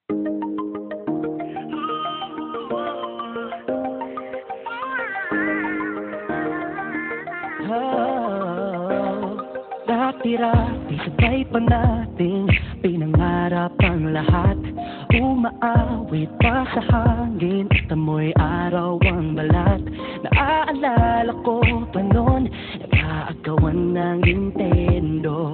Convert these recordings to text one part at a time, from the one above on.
Dati-rati sabay pa nating pinangarap ang lahat. Umaawit pa sa hangin at amoy araw ang balat. Naaalala ko pa noon, nag-aagawan ng Nintendo.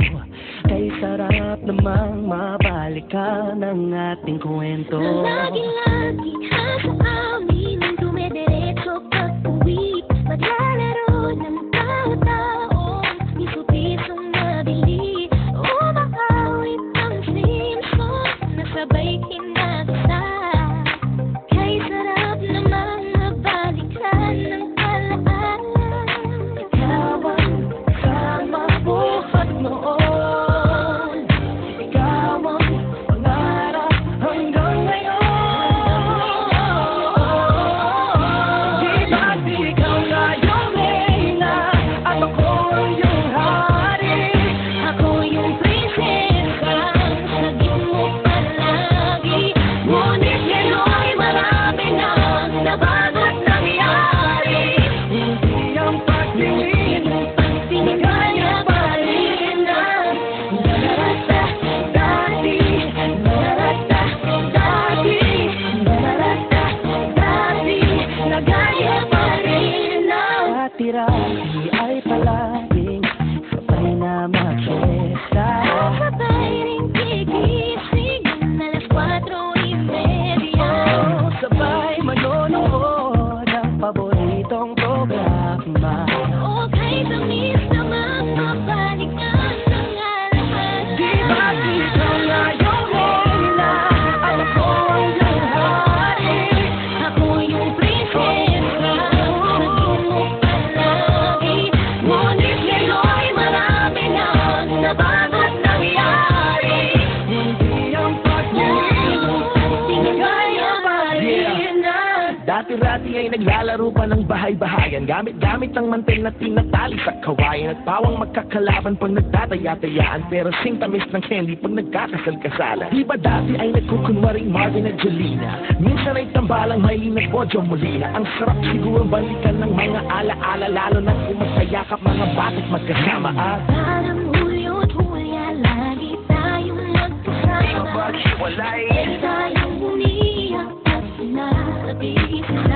Kay sarap namang mabalikan ang ating kwento. Lagi-lagi sa amin dumidiretso pag-uwi. Maglalaro ng tao-tao, piso-pisong nabili. Umakawit ang Simpsons, nasabay kinagsa. Kay sarap namang mabalikan ng alaala. Ikaw ang kasama buhat noon. Ikaw ang pangarap hanggang ngayon. Di ba't ikaw nga yung reyna at ako ang iyong hari? Ako yung prinsesa, sagip mo palagi. Ngunit ngayon'y marami nang nabago't nangyari. Hindi ang pagtingin na kaya pa rin na narata dati, narata dati, narata dati, nagaya pa rin na. Dati-rati ay palaging sabay na mag-fiesta. Sabay ring gigising, alas 4:30. Sabay manonood ng paboritong programa. O kay tamis namang mabalikan ng alaala. Di ba't ikaw nga yung reyna at ako ang iyong hari? Ako yung prinsesa, sagip mo palagi. Ngunit ngayon'y marami nang nabago't nangyari. Hindi ang pagtingin na kaya pa rin na. Dati-rati ay naglalaro pa ng bahay-bahayan. Gamit-gamit ang mantel na tinatali sa kawayan. At pawang magkakalaban pag nagtataya-tayaan. Pero sing tamis ng candy pag nagkakasal-kasalan. Di ba dati ay nagkukunwaring Marvin at Jelena? Minsan ay tambalang Maylin at Bojo Molina. Ang sarap siguro balikan ng mga ala-ala. Lalo na kung masayakap mga bata't magkasama. At Parang Hulyo't Hulya, lagi tayong magkasama. hiwalay. Tayong umiyak at sinasabi sa